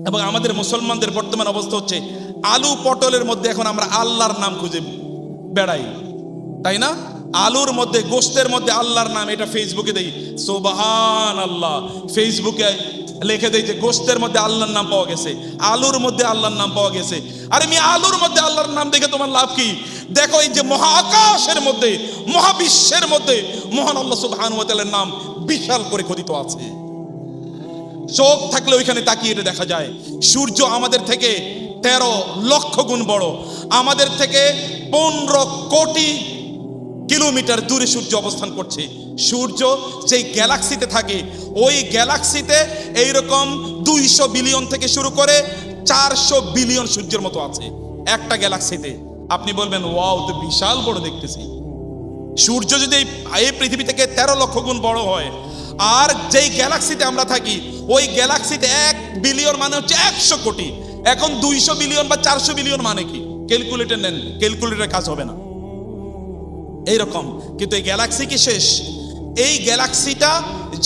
এবং আমাদের মুসলমানদের বর্তমান অবস্থা হচ্ছে আলু পটলের মধ্যে এখন আমরা আল্লাহর নাম খুঁজে বেড়াই, তাই না? আলুর মধ্যে, গোশতের মধ্যে আল্লাহর নাম, এটা ফেসবুকে দেই সুবহান আল্লাহ, ফেসবুকে লিখে দেই যে গোশতের মধ্যে আল্লাহর নাম পাওয়া গেছে, আলুর মধ্যে আল্লাহর নাম পাওয়া গেছে। আরে আমি আলুর মধ্যে আল্লাহর নাম দেখে তোমার লাভ কি? দেখো এই যে মহাকাশের মধ্যে, মহাবিশ্বের মধ্যে মহান আল্লাহ সুবহানাহু ওয়া তাআলার নাম বিশাল করে খোদিত আছে। চোখ থাকলে ওইখানে তাকিয়ে এটা দেখা যায়। সূর্য আমাদের থেকে 13 লক্ষ গুণ বড়, আমাদের থেকে 15 কোটি কিলোমিটার দূরে সূর্য অবস্থান করছে। সূর্য যেই গ্যালাক্সিতে থাকে, ওই গ্যালাক্সিতে এইরকম 200 বিলিয়ন থেকে শুরু করে 400 বিলিয়ন সূর্যের মতো আছে একটা গ্যালাক্সিতে। আপনি বলবেন ওয়াও, তো বিশাল বড় দেখতেছি। সূর্য যদি এই পৃথিবী থেকে 13 লক্ষ গুণ বড় হয়, আর যেই গ্যালাক্সিতে আমরা থাকি ওই গ্যালাক্সিতে 1 বিলিয়ন মানে হচ্ছে 100 কোটি। এখন 200 বিলিয়ন বা 400 বিলিয়ন মানে কি? ক্যালকুলেটর নেন, ক্যালকুলেটর কাজ হবে না এইরকম। কিন্তু এই গ্যালাক্সি কি শেষ? এই গ্যালাক্সিটা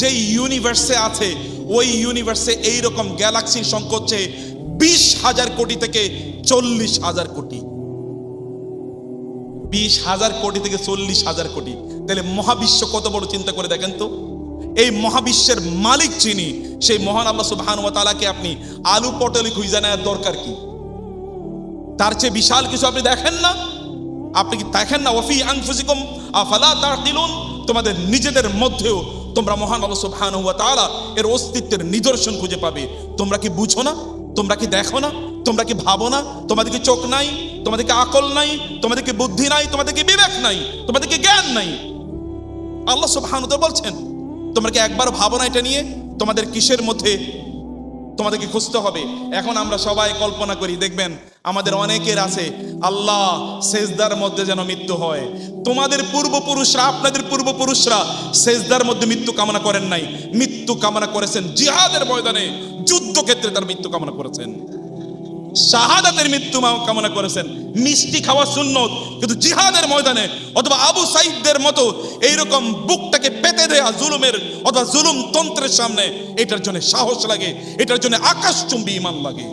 যে ইউনিভার্সে আছে, ওই ইউনিভার্সে এইরকম গ্যালাক্সির সংখ্যা হচ্ছে 20,000 কোটি থেকে 40,000 কোটি। 20,000 কোটি থেকে 40,000 কোটি। তাহলে মহাবিশ্ব কত বড়, চিন্তা করে দেখেন তো। এই মহাবিশ্বের মালিক যিনি, সেই মহান আল্লাহ সুবহানাহু ওয়া তাআলাকে আপনি আলু পটলে খুঁজে নেওয়ার দরকার কি? তার চেয়ে বিশাল কিছু আপনি দেখেন না? আপনি কি দেখেন না? ওয়াফি আনফুসিকুম আফালা তাকিলুন, তোমাদের নিজেদের মধ্যেও তোমরা মহান আল্লাহ সুবহানাহু ওয়া তাআলা এর অস্তিত্বের নিদর্শন খুঁজে পাবে। তোমরা কি বুঝো না? তোমরা কি দেখো না? তোমরা কি ভাবো না? তোমাদের কি চোখ নাই? তোমাদের কি আকল নাই? তোমাদের কি বুদ্ধি নাই? তোমাদের কি বিবেক নাই? তোমাদের কি জ্ঞান নাই? আল্লাহ সুবহানাহু ওয়া তাআলা বলছেন, তোমরা কি একবার ভাবো না এটা নিয়ে? তোমাদের কিসের মধ্যে তোমাদেরকে খুঁজতে হবে। এখন আমরা সবাই কল্পনা করি, দেখবেন আমাদের অনেকের আছে আল্লাহ সেজদার মধ্যে যেন মৃত্যু হয়। তোমাদের পূর্বপুরুষরা, আপনাদের পূর্বপুরুষরা সেজদার মধ্যে মৃত্যু কামনা করেন নাই, মৃত্যু কামনা করেছেন জিহাদের ময়দানে, যুদ্ধক্ষেত্রে তার মৃত্যু কামনা করেছেন, শাহাদাতের মৃত্যু কামনা করেছেন। মিষ্টি খাওয়া সুন্নত, কিন্তু জিহাদের ময়দানে অথবা আবু সাইদদের মতো এইরকম বুকটাকে পেতে দেয়া জুলুমের অথবা জুলুম তন্ত্রের সামনে, এটার জন্য সাহস লাগে, এটার জন্য আকাশচুম্বী ঈমান লাগে,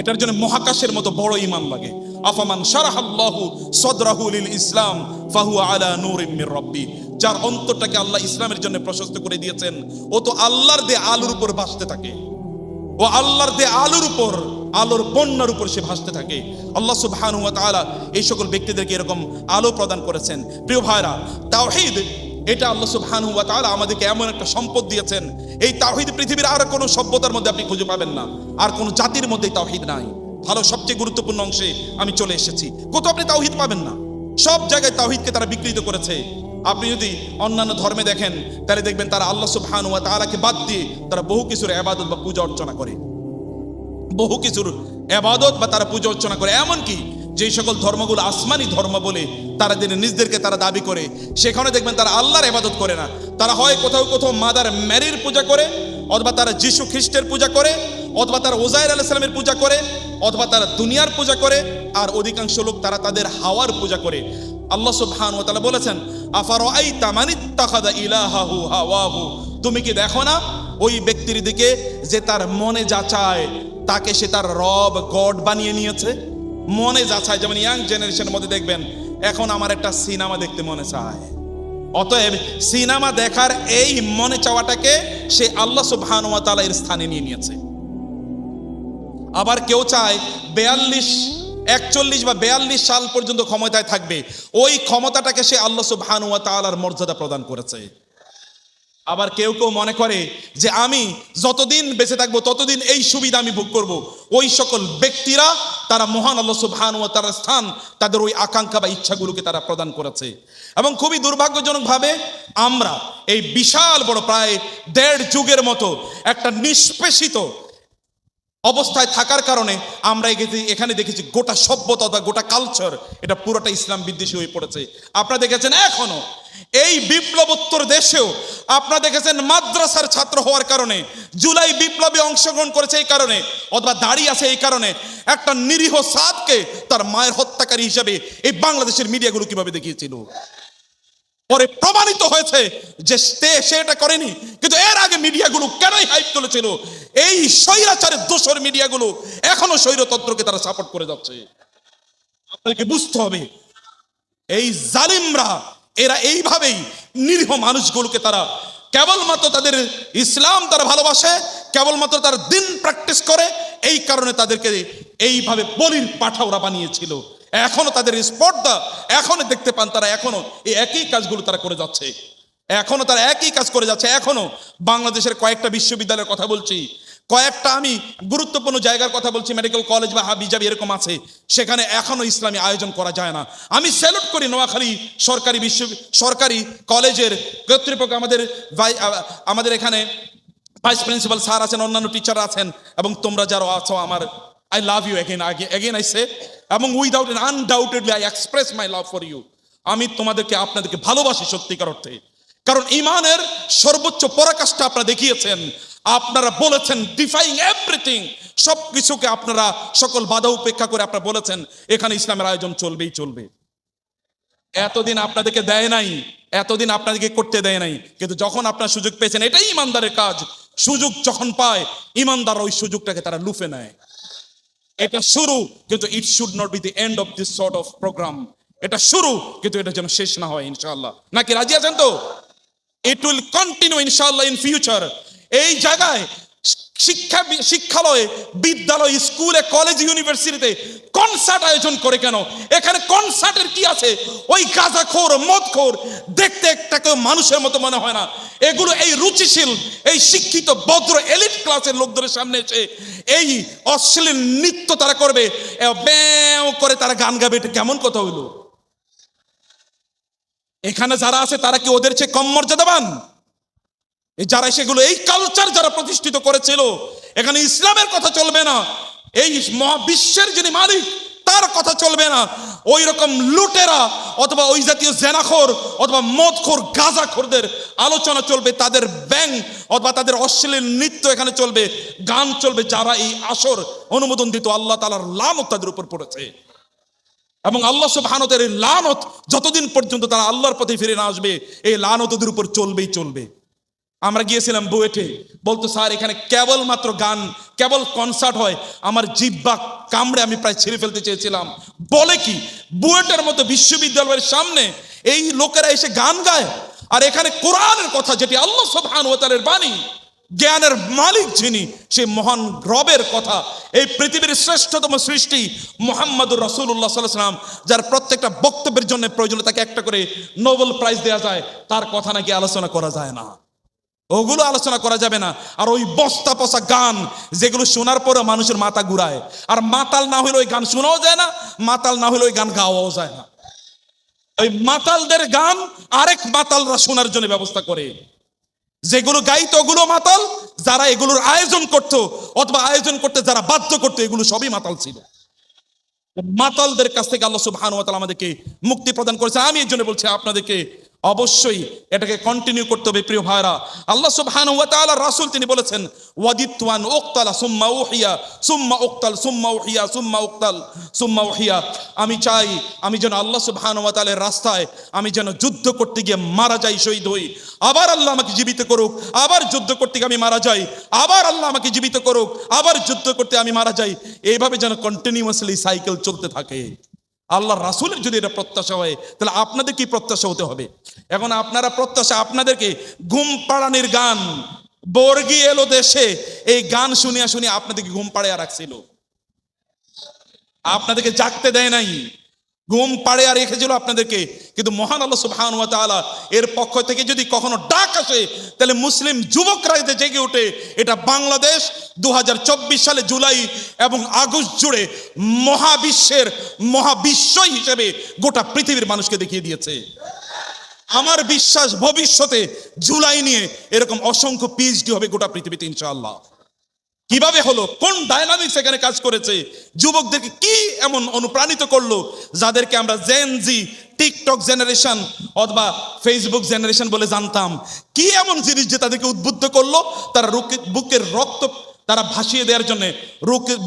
এটার জন্য মহাকাশের মতো বড় ঈমান লাগে। আফামান শারাহাল্লাহু সাদরাহু লিল ইসলাম ফাহুয়া আলা নূরিম মির রাব্বি, যার অন্তরটাকে আল্লাহ ইসলামের জন্য প্রশস্ত করে দিয়েছেন, ও তো আল্লাহর দে আলোর উপর ভাসতে থাকে, ও আল্লাহর দে আলোর উপর, আলোর বন্যার উপর সে ভাসতে থাকে। আল্লাহ সুবহানাহু ওয়া তাআলা এই সকল ব্যক্তিদেরকে এরকম আলো প্রদান করেছেন। প্রিয় ভাইরা, তাওহীদ এটা আল্লাহ সুবহানাহু ওয়া তাআলা আমাদেরকে এমন একটা সম্পদ দিয়েছেন, এই তাওহীদ পৃথিবীর আর কোনো সভ্যতার মধ্যে আপনি খুঁজে পাবেন না, আর কোনো জাতির মধ্যে তাওহীদ নাই। ভালো, সবচেয়ে গুরুত্বপূর্ণ অংশে আমি চলে এসেছি। কোথাও আপনি তাওহীদ পাবেন না, সব জায়গায় তাওহীদকে তারা বিকৃত করেছে। আপনি যদি অন্যান্য ধর্মে দেখেন, তাহলে দেখবেন তারা আল্লাহ সুবহানাহু ওয়া তাআলাকে বাদ দিয়ে তারা বহু কিছুর ইবাদত বা পূজা অর্চনা করে, বহু কিছুর ইবাদত বা তারা পূজা অর্চনা করে। এমনকি যেই সকল ধর্মগুলো আসমানি ধর্ম বলে তারা নিজেদেরকে তারা দাবি করে, সেখানে দেখবেন তারা আল্লাহর ইবাদত করে না। তারা হয় কোথাও কোথাও মাদার মেরির পূজা করে, অথবা তারা যিশু খ্রিস্টের পূজা করে, অথবা তারা উযাইর আলাইহিস সালামের পূজা করে, অথবা তারা দুনিয়ার পূজা করে, আর অধিকাংশ লোক তারা তাদের হাওয়ার পূজা করে। আল্লাহ সুবহানাহু ওয়া তাআলা বলেছেন, আফারাআইতা মান ইত্তাখাযা ইলাহাহু হাওয়াহু, তুমি কি দেখো না ওই ব্যক্তির দিকে যে তার মনে যা চায় তাকে সে তার রব, গড বানিয়ে নিয়েছে। মনে যা চায়, যেমন ইয়াং জেনারেশনের মধ্যে দেখবেন এখন আমার একটা সিনেমা দেখতে মনে চায়, অতএব সিনেমা দেখার এই মনে চাওয়াটাকে সে আল্লাহ সুবহানাহু ওয়া তাআলা এর স্থানে নিয়ে নিয়েছে। আবার কেউ চায় 41 বা 42 সাল পর্যন্ত ক্ষমতায় থাকবে, ওই ক্ষমতাটাকে সে আল্লাহ সুবহানাহু ওয়া তাআলার মর্যাদা প্রদান করেছে। আবার কেউ কেউ মনে করে যে আমি যতদিন বেঁচে থাকবো ততদিন এই সুবিধা আমি ভোগ করব। ওই সকল ব্যক্তিরা তারা মহান আল্লাহ সুবহানাহু ওয়া তাআলার স্থান, তাদের ওই আকাঙ্ক্ষা বা ইচ্ছাগুলোকে তারা প্রদান করেছে। এবং খুবই দুর্ভাগ্যজনকভাবে আমরা এই বিশাল বড় প্রায় 1.5 যুগের মতো একটা নিষ্পেষিত অবস্থায় থাকার কারণে আমরা এখানে দেখেছি গোটা সভ্যতা বা গোটা কালচার এটা পুরোটা ইসলাম বিদ্বেষী হয়ে পড়েছে। আপনারা দেখেছেন এখনো এই বিপ্লবোত্তর দেশেও আপনারা দেখেছেন মাদ্রাসার ছাত্র হওয়ার কারণে, জুলাই বিপ্লবে অংশগ্রহণ করেছে এই কারণে, অথবা দাঁড়িয়ে আছে এই কারণে, একটা নিরীহ সাদকে তার মায়ের হত্যাকারী হিসাবে এই বাংলাদেশের মিডিয়াগুলো কিভাবে দেখিয়েছিল। পরে প্রমাণিত হয়েছে যে সে এটা করেনি। কিন্তু এর আগে মিডিয়াগুলো কেনই হাইপ তুলেছিল? এই স্বৈরাচারের দোসর মিডিয়াগুলো এখনো স্বৈরতন্ত্রকে তারা সাপোর্ট করে যাচ্ছে। আপনাদেরকে বুঝতে হবে, এই জালিমরা এরা এইভাবেই নিরীহ মানুষগুলোকে তারা কেবলমাত্র তাদের ইসলাম তারা ভালোবাসে, কেবলমাত্র তার দিন প্র্যাকটিস করে, এই কারণে তাদেরকে এইভাবে বলির পাঠা ওরা বানিয়েছিল। এখনো তাদের স্পর্ধা এখনো দেখতে পান, তারা এখনো এই একই কাজগুলো তারা করে যাচ্ছে, এখনো তারা একই কাজ করে যাচ্ছে। এখনো বাংলাদেশের কয়েকটা বিশ্ববিদ্যালয়ের কথা বলছি, কয়েকটা আমি গুরুত্বপূর্ণ জায়গার কথা বলছি, মেডিকেল কলেজ বা হাবিজাবি এরকম আছে, সেখানে এখনো ইসলামী আয়োজন করা যায় না। আমি স্যালুট করি নোয়াখালী সরকারি কলেজের কর্তৃপক্ষ, আমাদের এখানে ভাইস প্রিন্সিপাল স্যার আছেন, অন্যান্য টিচার আছেন, এবং তোমরা যারা আছো আমার I love you again I say, এবং without an undoubtedly I express my love for you. আমি আপনাদেরকে ভালোবাসি সত্যিকার অর্থে, কারণ ইমানের সর্বোচ্চ পরাকাষ্ঠা আপনারা দেখিয়েছেন। আপনারা বলেছেন ডিফাইং এভরিথিং, সবকিছুকে আপনারা সকল বাধা উপেক্ষা করে আপনারা বলেছেন এখানে ইসলামের আয়োজন চলবেই চলবে। এতদিন আপনাদেরকে দেয় নাই, এতদিন আপনাদেরকে করতে দেয় নাই, কিন্তু যখন আপনারা সুযোগ পেয়েছেন, এটাই ইমানদারের কাজ, সুযোগ যখন পায় ইমানদার ওই সুযোগটাকে তারা লুফে নেয়। এটা শুরু, কিন্তু it should not be the end of this sort of programme. এটা শুরু, কিন্তু এটা যেন শেষ না হয় ইনশাআল্লাহ। নাকি রাজি আছেন তো? ইট উইল কন্টিনিউ ইনশাআল্লাহ ইন ফিউচার। এই জায়গায় শিক্ষালয়ে, বিদ্যালয়, স্কুলে, কলেজ, ইউনিভার্সিটিতে কনসার্ট আয়োজন করে কেন? এখানে কনসার্টের কি আছে? ওই গাঁজাখোর, মদখোর দেখতে একটা মানুষের মতো মনে হয় না। এগুলো এই রুচিশীল, এই শিক্ষিত ভদ্র এলিট ক্লাসের লোকদের সামনে এসে এই অশ্লীল নৃত্য তারা করবে, ব্যাও করে তারা গান গাবে, এটা কেমন কথা হইল? এখানে যারা আছে তারা কি ওদের চেয়ে কম মর্যাদাবান? যারা সেগুলো, এই কালচার যারা প্রতিষ্ঠিত করেছিল, এখানে ইসলামের কথা চলবে না, এই মহাবিশ্বের যিনি মালিক তার কথা চলবে না। ওই রকম লুটেরা অথবা ওই জাতীয় জেনাখোর অথবা মদখোর গাঁজাখোরদের আলোচনা চলবে, তাদের ব্যাং অথবা তাদের অশ্লীল নৃত্য এখানে চলবে, গান চলবে। যারা এই আসর অনুমোদন দিত, আল্লাহ তাআলার লানত তাদের উপর পড়েছে, এবং আল্লাহ সুবহানাহু ওয়া তাআলার লানত যতদিন পর্যন্ত তারা আল্লাহর পথে ফিরে না আসবে, এই লানত ওদের উপর চলবেই চলবে। আমরা গিয়েছিলাম বুয়েটে, বলতো স্যার এখানে কেবলমাত্র গান, কেবল কনসার্ট হয়। আমার জিহ্বা কামড়ে আমি প্রায় ছিঁড়ে ফেলতে চেয়েছিলাম। বলে কি, বুয়েটের মতো বিশ্ববিদ্যালয়ের সামনে এই লোকেরা এসে গান গায়, আর এখানে কোরআনের কথা, যেটি আল্লাহ সুবহানাহু ওয়া তাআলার বাণী, জ্ঞানের মালিক যিনি, সেই মহান রবের কথা, এই পৃথিবীর শ্রেষ্ঠতম সৃষ্টি মুহাম্মদুর রাসূলুল্লাহ সাল্লাল্লাহু আলাইহি ওয়াসাল্লাম, যার প্রত্যেকটা বক্তব্যের জন্য প্রয়োজন তাকে একটা করে নোবেল প্রাইজ দেওয়া যায়, তার কথা নাকি আলোচনা করা যায় না, ওগুলো আলোচনা করা যাবে না। আর ওই বস্তা পচা গান যেগুলো শোনার পরে মানুষের মাথা ঘুরায়, আর মাতাল না হলে ওই গান শোনাও যায় না, মাতাল না হলে ওই গান গাওয়াও যায় না। ওই মাতালদের গান আরেক মাতালরা শোনার জন্য ব্যবস্থা করে, যেগুলো গাইতো ওগুলো মাতাল, যারা এগুলোর আয়োজন করতো অথবা আয়োজন করতে যারা বাধ্য করতো, এগুলো সবই মাতাল ছিল। মাতালদের কাছ থেকে আল্লাহ সুবহানাহু ওয়া তাআলা আমাদেরকে মুক্তি প্রদান করেছে। আমি এর জন্য বলছি আপনাদেরকে অবশ্যই এটাকে কন্টিনিউ করতে হবে প্রিয় ভাইরা। আল্লাহ সুবহানাহু ওয়া তাআলা রাসূল তিনি বলেছেন, ওয়াদিতু আন উকতালা সুম্মা উহিয়া সুম্মা উকতাল সুম্মা উহিয়া সুম্মা উকতাল সুম্মা উহিয়া। আমি চাই আমি যেন আল্লাহ সুবহানাহু ওয়া তাআলার রাস্তায় আমি যেন যুদ্ধ করতে গিয়ে মারা যাই, শহীদ হই, আবার আল্লাহ আমাকে জীবিত করুক, আবার যুদ্ধ করতে গিয়ে আমি মারা যাই, আবার আল্লাহ আমাকে জীবিত করুক, আবার যুদ্ধ করতে আমি মারা যাই। এইভাবে যেন কন্টিনিউয়াসলি সাইকেল চলতে থাকে। আল্লাহ রাসূলের যদি এটা প্রত্যাশা হয়, তাহলে আপনাদের কি প্রত্যাশা হতে হবে? এখন আপনারা প্রত্যাশা, আপনাদেরকে ঘুম পাড়ানির গান, বর্গি এলো দেশে, এই গান শুনিয়া শুনিয়া আপনাদেরকে ঘুম পাড়াইয়া রাখছিল, আপনাদেরকে জাগতে দেয় নাই, ঘুম পাড়াইয়া রেখেছিল আপনাদেরকে। কিন্তু মহান আল্লাহ সুবহানাহু ওয়া তাআলা এর পক্ষ থেকে যদি কখনো ডাক আসে, তাহলে মুসলিম যুবকরা এতে জেগে ওঠে। এটা বাংলাদেশ 2024 সালে জুলাই এবং আগস্ট জুড়ে মহাবিশ্ব হিসেবে গোটা পৃথিবীর মানুষকে দেখিয়ে দিয়েছে। আমার বিশ্বাস ভবিষ্যতে জুলাই নিয়ে এরকম অসংখ্য পিএইচডি হবে গোটা পৃথিবীতে ইনশাআল্লাহ। কিভাবে হলো, কোন ডায়নামিক্স এখানে কাজ করেছে, যুবকদেরকে কি এমন অনুপ্রাণিত করলো, যাদেরকে আমরা জেন জি, টিকটক জেনারেশন অথবা ফেসবুক জেনারেশন বলে জানতাম, কি এমন জিনিস যে তাদেরকে উদ্বুদ্ধ করলো, তারা বুকের রক্ত তারা ভাসিয়ে দেওয়ার জন্য,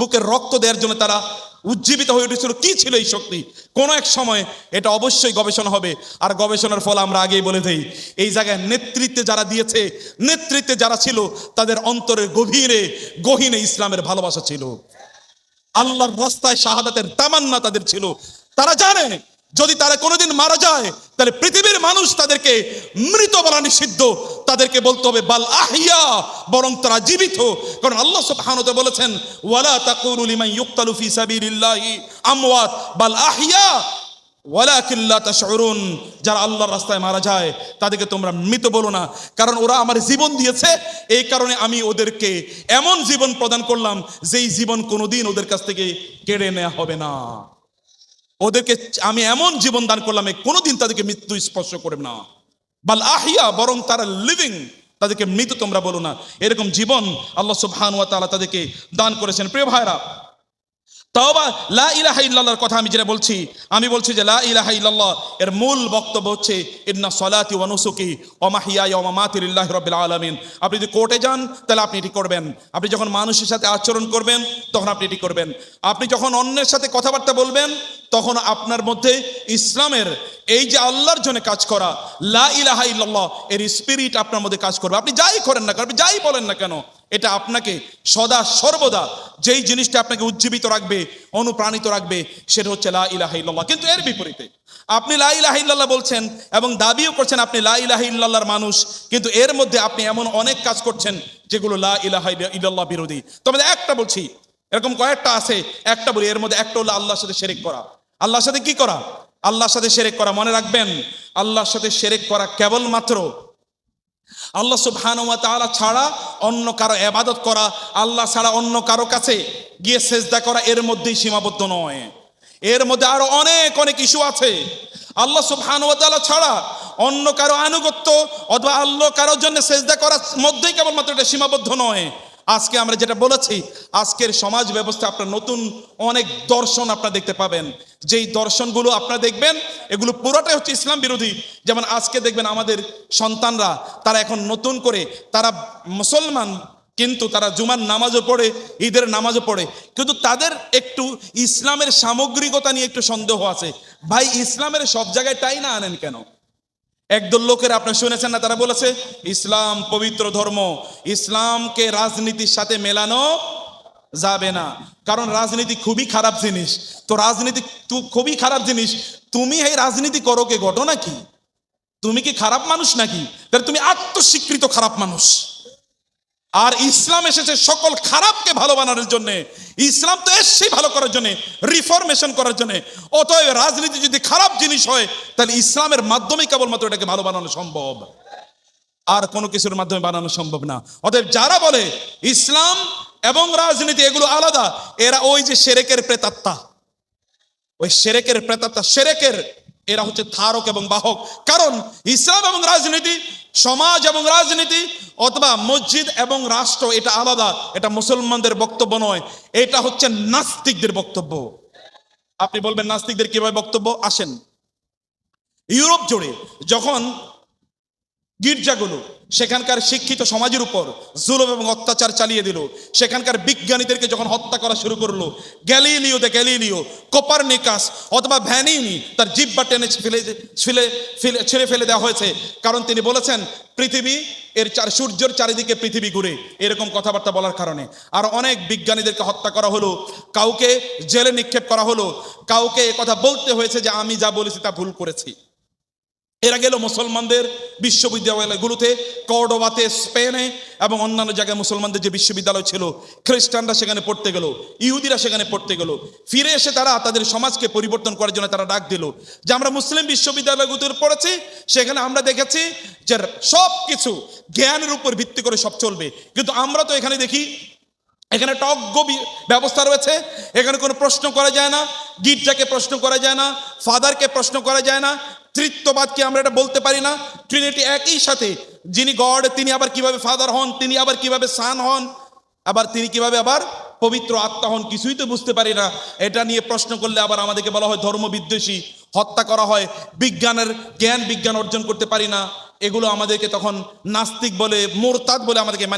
বুকের রক্ত দেওয়ার জন্য তারা উজ্জীবিত হয়ে উঠেছিল। কি ছিল এই শক্তি? কোনো এক সময় এটা অবশ্যই গবেষণা হবে, আর গবেষণার ফল আমরা আগেই বলে দেই। এই জায়গায় নেতৃত্বে যারা দিয়েছে, নেতৃত্বে যারা ছিল, তাদের অন্তরের গহীনে ইসলামের ভালোবাসা ছিল, আল্লাহর রাস্তায় শাহাদাতের তামান্না তাদের ছিল। তারা জানে যদি তারা কোনোদিন মারা যায় তাহলে পৃথিবীর মানুষ তাদেরকে মৃত বলা নিষিদ্ধ, তাদেরকে বলতে হবে বাল আহিয়া, বরং তারা জীবিত। কারণ আল্লাহ সুবহানাহু ওয়া তাআলা বলেছেন ওয়ালা তাকুলু লিমান ইউকতালু ফি সাবিলিল্লাহি আমওয়াত বাল আহিয়া ওয়ালাকিন লা তাশউরুন। যারা আল্লাহর রাস্তায় মারা যায় তাদেরকে তোমরা মৃত বলো না, কারণ ওরা আমার জীবন দিয়েছে, এই কারণে আমি ওদেরকে এমন জীবন প্রদান করলাম যেই জীবন কোনোদিন ওদের কাছ থেকে কেড়ে নেওয়া হবে না। ওদেরকে আমি এমন জীবন দান করলাম কোনোদিন তাদেরকে মৃত্যু স্পর্শ করবে না। বাল আহিয়া, বরং তারা লিভিং, তাদেরকে মৃত তোমরা বলো না। এরকম জীবন আল্লাহ সুবহানাহু ওয়া তাআলা তাদেরকে দান করেছেন। প্রিয় ভাইরা, তাওবা লা ইলাহা ইল্লাল্লাহর কথা আমি যেটা বলছি, আমি বলছি যে লা ইলাহা ইল্লাল্লাহ এর মূল বক্তব্য হচ্ছে ইন্না সলাতি ওয়া নুসুকি ওয়া মাহইয়ায়া ওয়া মামাতি লিল্লাহি রাব্বিল আলামিন। আপনি যদি কোর্টে যান তাহলে আপনি এটি করবেন, আপনি যখন মানুষের সাথে আচরণ করবেন তখন আপনি এটি করবেন, আপনি যখন অন্যের সাথে কথাবার্তা বলবেন তখন আপনার মধ্যে ইসলামের এই যে আল্লাহর জন্য কাজ করা লা ইলাহা ইল্লাল্লাহ এর স্পিরিট আপনার মধ্যে কাজ করবে। আপনি যাই করেন না কেন, আপনি যাই বলেন না কেন, এটা আপনাকে সদা সর্বদা যেই জিনিসটা আপনাকে উজ্জীবিত রাখবে, অনুপ্রাণিত রাখবে, সেটা হচ্ছে লা ইলাহা ইল্লাল্লাহ। কিন্তু এর বিপরীতে আপনি লা ইলাহা ইল্লাল্লাহ বলছেন এবং দাবিও করছেন আপনি লা ইলাহা ইল্লাল্লাহর মানুষ, কিন্তু এর মধ্যে আপনি এমন অনেক কাজ করছেন যেগুলো লা ইলাহা ইল্লাল্লাহ বিরোধী। তবে একটা বলছি, এরকম কয়েকটা আছে, একটা বলি, এর মধ্যে একটা হলো আল্লাহর সাথে শিরক করা। আল্লাহর সাথে কি করা? আল্লাহর সাথে শিরক করা। মনে রাখবেন, আল্লাহর সাথে শিরক করা কেবলমাত্র আল্লাহ সুবহানাহু ওয়া তাআলা ছাড়া অন্য কারো ইবাদত করা, আল্লাহ ছাড়া অন্য কারো কাছে গিয়ে সেজদা করা, এর মধ্যেই সীমাবদ্ধ নয়। এর মধ্যে আরো অনেক অনেক ইস্যু আছে। আল্লাহ সুবহানাহু ওয়া তাআলা ছাড়া অন্য কারো আনুগত্য অথবা আল্লাহ কারোর জন্য সেজদা করার মধ্যেই কেবলমাত্র এটা সীমাবদ্ধ নয়। আজকে আমরা যেটা বলেছি, আজকের সমাজ ব্যবস্থা আপনার নতুন অনেক দর্শন আপনারা দেখতে পাবেন, যেই দর্শনগুলো আপনারা দেখবেন এগুলো পুরোটাই হচ্ছে ইসলাম বিরোধী। যেমন আজকে দেখবেন আমাদের সন্তানরা, তারা এখন নতুন করে তারা মুসলমান, কিন্তু তারা জুমার নামাজও পড়ে, ঈদের নামাজও পড়ে, কিন্তু তাদের একটু ইসলামের সামগ্রিকতা নিয়ে একটু সন্দেহ আছে। ভাই, ইসলামের সব জায়গায় টাই না আনেন কেন? একদল লোকের আপনি শুনেছেন না, তারা বলেছে ইসলাম পবিত্র ধর্ম, ইসলামকে রাজনীতির সাথে মেলানো যাবে না, কারণ রাজনীতি খুবই খারাপ জিনিস। তো রাজনীতি খুবই খারাপ জিনিস, তুমি এই রাজনীতি করো কে? ঘটনা কি? তুমি কি খারাপ মানুষ নাকি? তাহলে তুমি আত্মস্বীকৃত খারাপ মানুষ। আর ইসলাম এসেছে সকল খারাপকে ভালো বানানোর জন্য। ইসলাম তো এসেই ভালো করার জন্য, রিফরমেশন করার জন্য। অতএব রাজনীতি যদি খারাপ জিনিস হয় তাহলে ইসলামের মাধ্যমে কেবলমাত্র এটাকে ভালো বানানো সম্ভব, আর কোনো কিছুর মাধ্যমে বানানো সম্ভব না। অতএব যারা বলে ইসলাম এবং রাজনীতি এগুলো আলাদা, এরা ওই যে শিরকের প্রেতাত্মা, ওই শিরকের প্রেতাত্মা, শিরকের এরা হচ্ছে ধারক এবং বাহক। কারণ ইসলাম এবং রাজনীতি, সমাজ এবং রাজনীতি অথবা মসজিদ এবং রাষ্ট্র এটা আলাদা, এটা মুসলমানদের বক্তব্য নয়, এটা হচ্ছে নাস্তিকদের বক্তব্য। আপনি বলবেন নাস্তিকদের কিভাবে বক্তব্য? আসেন, ইউরোপ জুড়ে যখন গির্জাগুলো সেখানকার শিক্ষিত সমাজের উপর জুলুম এবং অত্যাচার চালিয়ে দিল, সেখানকার বিজ্ঞানীদেরকে যখন হত্যা করা শুরু করলো, গ্যালিলিও, কোপারনিকাস অথবা ভ্যানিনি, তার জিহ্বা টেনে ছিঁড়ে ফেলে দেওয়া হয়েছে, কারণ তিনি বলেছেন পৃথিবী সূর্যের চারিদিকে পৃথিবী ঘুরে, এরকম কথাবার্তা বলার কারণে। আর অনেক বিজ্ঞানীদেরকে হত্যা করা হলো, কাউকে জেলে নিক্ষেপ করা হলো, কাউকে কথা বলতে হয়েছে যে আমি যা বলেছি তা ভুল করেছি। এরা গেল মুসলমানদের বিশ্ববিদ্যালয়গুলোতে, কর্ডোবাতে, স্পেনে এবং অন্যান্য জায়গায় মুসলমানদের যে বিশ্ববিদ্যালয় ছিল, খ্রিস্টানরা সেখানে পড়তে গেল, ইহুদিরা সেখানে পড়তে গেল। ফিরে এসে তারা তাদের সমাজকে পরিবর্তন করার জন্য তারা ডাক দিল যে আমরা মুসলিম বিশ্ববিদ্যালয়গুলোতে পড়েছি, সেখানে আমরা দেখেছি যে সব কিছু জ্ঞানের উপর ভিত্তি করে সব চলবে, কিন্তু আমরা তো এখানে দেখি এখানে একটা অজ্ঞ ব্যবস্থা রয়েছে, এখানে কোনো প্রশ্ন করা যায় না, গির্জাকে প্রশ্ন করা যায় না, ফাদারকে প্রশ্ন করা যায় না, ত্রিত্ববাদকে আমরা এটা বলতে পারি না, ট্রিনিটি একই সাথে, যিনি গড তিনি আবার কিভাবে ফাদার হন, তিনি আবার কিভাবে সান হন, আবার তিনি কিভাবে আবার পবিত্র আত্মা হন, কিছুই তো বুঝতে পারি না। এটা নিয়ে প্রশ্ন করলে আবার আমাদেরকে বলা হয় ধর্ম বিদ্বেষী, হত্যা করা হয়, বিজ্ঞান অর্জন করতে পারি না, এগুলো আমাদেরকে তখন নাস্তিক বলে, মুরতাদ বলে আমাদেরকে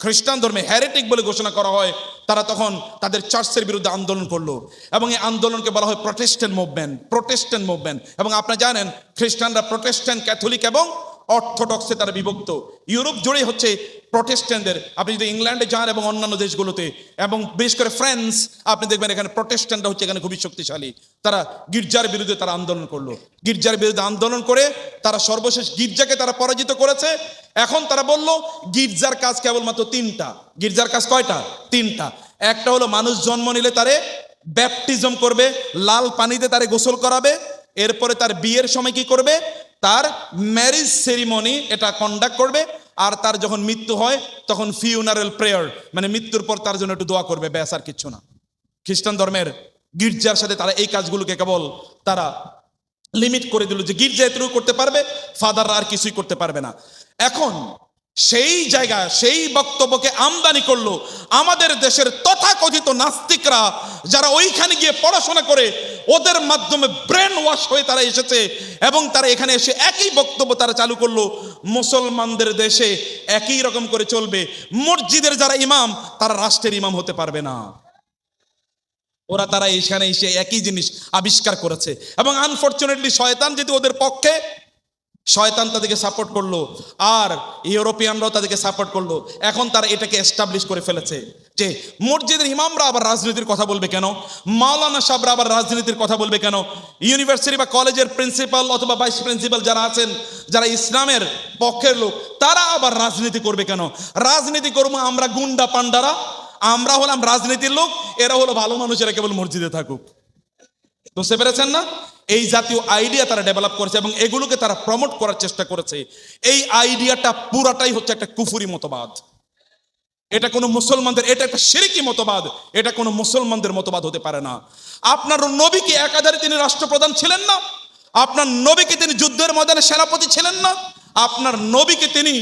খ্রিস্টান ধর্মে হ্যারেটিক বলে ঘোষণা করা হয়, তারা তখন তাদের চার্চের বিরুদ্ধে আন্দোলন করলো এবং এই আন্দোলনকে বলা হয় প্রোটেস্ট্যান্ট মুভমেন্ট। এবং আপনারা জানেন খ্রিস্টানরা প্রোটেস্ট্যান্ট, ক্যাথলিক এবং অর্থোডক্সে তারা বিভক্ত। ইউরোপ জুড়ে হচ্ছে প্রোটেস্ট্যান্টদের, আপনি যদি ইংল্যান্ডে যান এবং অন্যান্য দেশগুলোতে এবং বিশেষ করে ফ্রান্স, আপনি দেখবেন এখানে প্রোটেস্ট্যান্টরা হচ্ছে এখানে খুবই শক্তিশালী। তারা গির্জার বিরুদ্ধে তারা আন্দোলন করলো, গির্জার বিরুদ্ধে আন্দোলন করে তারা সর্বশেষ গির্জাকে তারা পরাজিত করেছে। এখন তারা বলল গির্জার কাজ কেবলমাত্র তিনটা। গির্জার কাজ কয়টা? তিনটা। একটা হলো মানুষ জন্ম নিলে তারে ব্যাপটিজম করবে, লাল পানিতে তারে গোসল করাবে, এরপরে তার বিয়ের সময় কি করবে, তার ম্যারেজ সেরিমনি এটা কন্ডাক্ট করবে, আর তার যখন মৃত্যু হয় তখন ফিউনারেল প্রেয়ার, মানে মৃত্যুর পর তার জন্য একটু দোয়া করবে, ব্যাস আর কিচ্ছু না। খ্রিস্টান ধর্মের গির্জার সাথে তারা এই কাজগুলোকে কেবল তারা লিমিট করে দিল যে গির্জা এতটুকু করতে পারবে, ফাদাররা আর কিছুই করতে পারবে না। এখন সেই জায়গায় সেই বক্তব্যকে আমদানি করলো আমাদের দেশের তথাকথিত নাস্তিকরা, যারা ওইখানে গিয়ে পড়াশোনা করে ওদের মাধ্যমে ব্রেন ওয়াশ হয়ে তারা এসেছে এবং তারা এখানে এসে একই বক্তব্য তারা চালু করলো, মুসলমানদের দেশে একই রকম করে চলবে, মসজিদের যারা ইমাম তারা রাষ্ট্রের ইমাম হতে পারবে না। তারা এখানে এসে একই জিনিস আবিষ্কার করেছে এবং আনফরচুনেটলি শয়তান যেহেতু ওদের পক্ষে, শয়তান তাদেরকে সাপোর্ট করলো আর ইউরোপিয়ানরাও তাদেরকে সাপোর্ট করলো। এখন তারা এটাকে এস্টাবলিশ করে ফেলেছে যে মসজিদের ইমামরা আবার রাজনীতির কথা বলবে কেন, মাওলানা সাহেবরা আবার রাজনীতির কথা বলবে কেন, ইউনিভার্সিটি বা কলেজের প্রিন্সিপাল অথবা ভাইস প্রিন্সিপাল যারা আছেন, যারা ইসলামের পক্ষের লোক, তারা আবার রাজনীতি করবে কেন? রাজনীতি করবো আমরা গুন্ডা পান্ডারা, আমরা হলাম রাজনীতির লোক, এরা হলো ভালো মানুষ, এরা কেবল মসজিদে থাকুক। বুঝতে পেরেছেন না? এই জাতীয় আইডিয়া তারা ডেভেলপ করেছে এবং এগুলোকে তারা প্রমোট করার চেষ্টা করেছে। এই আইডিয়াটা পুরাটাই হচ্ছে একটা কুফুরি মতবাদ। এটা কোনো মুসলমানদের, এটা একটা শিরকি মতবাদ, এটা কোনো মুসলমানদের মতবাদ হতে পারে না। আপনার নবীকে একাধারে তিনি রাষ্ট্রপ্রধান ছিলেন না, আপনার নবীকে তিনি যুদ্ধের ময়দানে সেনাপতি ছিলেন না, আপনার নবীকে তিনি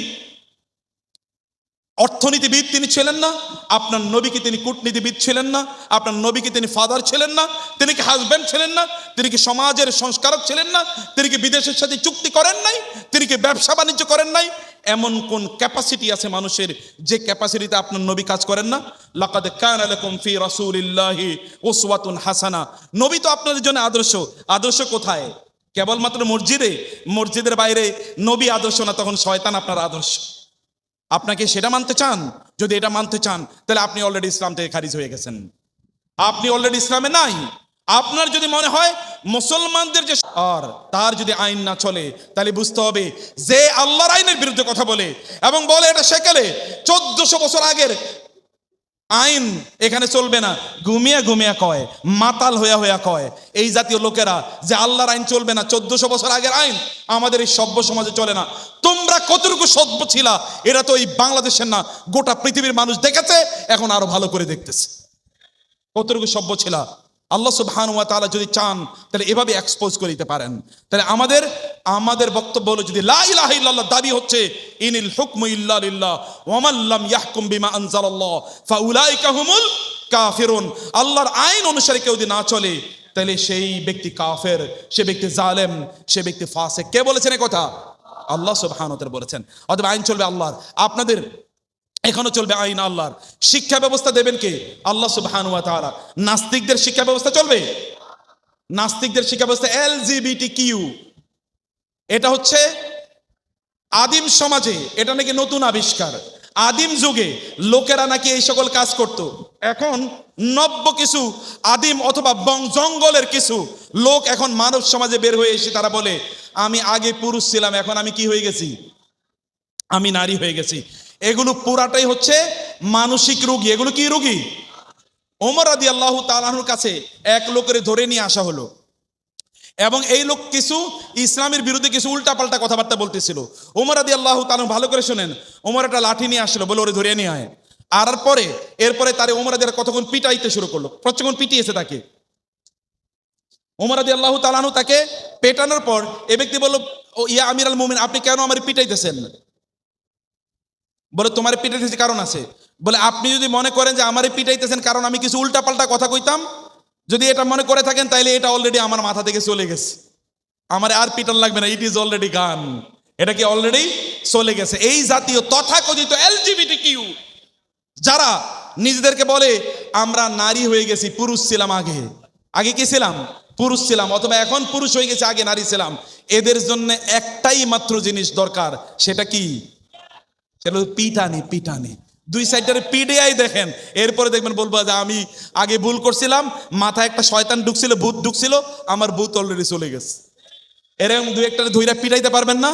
অর্থনীতিবিদ তিনি ছিলেন না, আপনার নবীকে তিনি কূটনীতিবিদ ছিলেন না, আপনার নবীকে তিনি ফাদার ছিলেন না, তিনি কি হাজব্যান্ড ছিলেন না, তিনি কি সমাজের সংস্কারক ছিলেন না, তিনি কি বিদেশের সাথে চুক্তি করেন নাই, তিনি কি ব্যবসা বাণিজ্য করেন নাই? এমন কোন ক্যাপাসিটি আছে মানুষের যে ক্যাপাসিটিতে আপনার নবী কাজ করেন না? লাকাদ কানা লাকুম ফি রাসূলিল্লাহি উসওয়াতুন হাসানা। নবী তো আপনাদের জন্য আদর্শ। আদর্শ কোথায়? কেবলমাত্র মসজিদে? মসজিদের বাইরে নবী আদর্শ না, তখন শয়তান আপনার আদর্শ। আপনাকে সেটা মানতে চান? যদি এটা মানতে চান তাহলে আপনি অলরেডি ইসলাম থেকে খারিজ হয়ে গেছেন, আপনি অলরেডি ইসলামে নাই। আপনার যদি মনে হয় মুসলমানদের যে আর তার যদি আইন না চলে, তাহলে বুঝতে হবে যে আল্লাহর আইনের বিরুদ্ধে কথা বলে এবং বলে এটা সেকেলে 1400 বছর আগের আইন এখানে চলবে না, ঘুমিয়া ঘুমিয়া কয়, মাতাল হইয়া হইয়া কয় এই জাতীয় লোকেরা যে আল্লাহর আইন চলবে না, 1400 বছর আগের আইন আমাদের এই সভ্য সমাজে চলে না। তোমরা কতটুকু সভ্য ছিলা এটা তো এই বাংলাদেশের না, গোটা পৃথিবীর মানুষ দেখেছে, এখন আরো ভালো করে দেখতেছে কতটুকু সভ্য ছিলা। আল্লাহ সুবহানাহু ওয়া তাআলা যদি চান তাহলে এভাবে এক্সপোজ করে দিতে পারেন। তাহলে আমাদের বক্তব্য হলো, যদি লা ইলাহা ইল্লাল্লাহ দাবি হচ্ছে ইনিল হুকমু ইল্লা লিল্লাহ ওয়া মান লাম ইয়াহকুম বিমা আনজালাল্লাহ ফাউলাইকা হুমুল কাফিরুন, আল্লাহর আইন অনুসারে কেউ যদি না চলে তাহলে সেই ব্যক্তি কাফের, সে ব্যক্তি জালেম, সে ব্যক্তি ফাসিক। কে বলেছেন এই কথা? আল্লাহ সুবহানাহু ওয়া তাআলা বলেছেন। অতএব আইন চলবে আল্লাহর, আপনাদের এখনো চলবে আইন আল্লাহর। শিক্ষা ব্যবস্থা দেবেন কে? আল্লাহ সুবহানাহু ওয়া তাআলা। নাস্তিকদের শিক্ষা ব্যবস্থা চলবে? নাস্তিকদের শিক্ষা ব্যবস্থা LGBTQ, এটা হচ্ছে আদিম সমাজে, এটা নাকি নতুন আবিষ্কার। আদিম যুগে লোকেরা নাকি এই সকল কাজ করত। এখন নব্য কিছু আদিম অথবা জঙ্গলের কিছু লোক এখন মানব সমাজে বের হয়ে এসে তারা বলে আমি আগে পুরুষ ছিলাম, এখন আমি কি হয়ে গেছি? আমি নারী হয়ে গেছি। এগুলো পুরাটাই হচ্ছে মানসিক রোগী। এগুলো কি রোগী? ওমর রাদিয়াল্লাহু তাআলা আনহুর কাছে এক লোকের ধরে নিয়ে আসা হলো এবং এই লোক কিছু ইসলামের বিরুদ্ধে কিছু উল্টাপাল্টা কথাবার্তা বলতেছিল। ওমর রাদিয়াল্লাহু তাআলা ভালো করে শোনেন, ওমর একটা লাঠি নিয়ে আসলো, বলে ওরে ধরে নিয়ে আয়। আর এরপরে তারে ওমর রাদিয়াল্লাহু কতক্ষণ পিটাইতে শুরু করলো, প্রচুর পিটিয়েছে তাকে। ওমর রাদিয়াল্লাহু তাআলা আনহু তাকে পেটানোর পর এই ব্যক্তি বলল, ও ইয়া আমিরুল মুমিনিন, আপনি কেন আমার পিটাইতেছেন? বলে তোমার পিটাইতেছি কারণ আছে। বলে আপনি যদি মনে করেন যে আমারে পিটাইতেছেন কারণ আমি কিছু উল্টাপাল্টা কথা কইতাম, যদি এটা মনে করে থাকেন তাইলে এটা অলরেডি আমার মাথা থেকে চলে গেছে, আমার আর পিটান লাগবে না, ইট ইজ অলরেডি গান, এটা কি অলরেডি চলে গেছে। এই জাতীয় তথাকথিত LGBTQ যারা নিজেদেরকে বলে আমরা নারী হয়ে গেছি, পুরুষ ছিলাম আগে, আগে কি ছিলাম? পুরুষ ছিলাম, অথবা এখন পুরুষ হয়ে গেছে, আগে নারী ছিলাম, এদের জন্য একটাই মাত্র জিনিস দরকার, সেটা কি? সেটা হলো পিটানি। পিটানি, দুই সাইডের পিডিআই দেখেন, এরপরে দেখবেন বলবো যে আমি আগে ভুল করছিলাম, মাথায় একটা শয়তান ঢুকছিল, ভূত ঢুকছিল, আমার ভূত অলরেডি চলে গেছে। এরকম দুই একটা ধইরা পিটাইতে পারবেন না?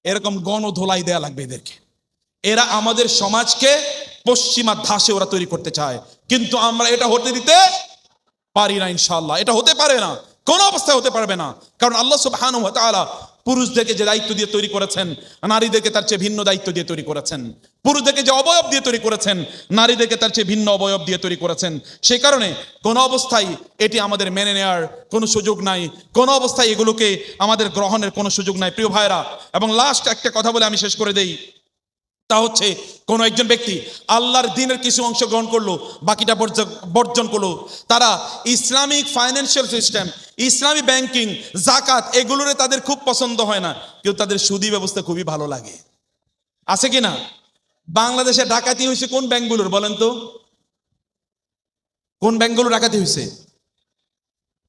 এরকম গণধোলাই দেয়া লাগবে এদেরকে। এরা আমাদের সমাজকে পশ্চিমা ধাসে ওরা তৈরি করতে চায়, কিন্তু আমরা এটা হতে দিতে পারি না। ইনশাআল্লাহ এটা হতে পারে না, কোনো অবস্থায় হতে পারবে না। কারণ আল্লাহ সুবহানাহু ওয়া তাআলা পুরুষদেরকে যে দায়িত্ব দিয়ে তৈরি করেছেন, নারীদেরকে তার চেয়ে ভিন্ন দায়িত্ব দিয়ে তৈরি করেছেন। পুরুষদেরকে যে অবয়ব দিয়ে তৈরি করেছেন, নারীদেরকে তার চেয়ে ভিন্ন অবয়ব দিয়ে তৈরি করেছেন। সেই কারণে কোনো অবস্থায় এটি আমাদের মেনে নেওয়ার কোনো সুযোগ নাই, কোনো অবস্থায় এগুলোকে আমাদের গ্রহণের কোনো সুযোগ নাই, প্রিয় ভাইরা। এবং লাস্ট একটা কথা বলে আমি শেষ করে দেই, তা হচ্ছে কোন একজন ব্যক্তি আল্লাহর দ্বীনের কিছু অংশ গ্রহণ করলো, বাকিটা বর্জন করলো। তারা ইসলামিক ফাইন্যান্সিয়াল সিস্টেম, ইসলামী ব্যাংকিং, জাকাত, এগুলোরে তাদের খুব পছন্দ হয় না, কিন্তু তাদের সুদী ব্যবস্থা খুবই ভালো লাগে। আছে কি না? বাংলাদেশে ডাকাতি হয়েছে কোন ব্যাংকগুলোর বলেন তো? কোন ব্যাংকগুলো ডাকাতি হয়েছে?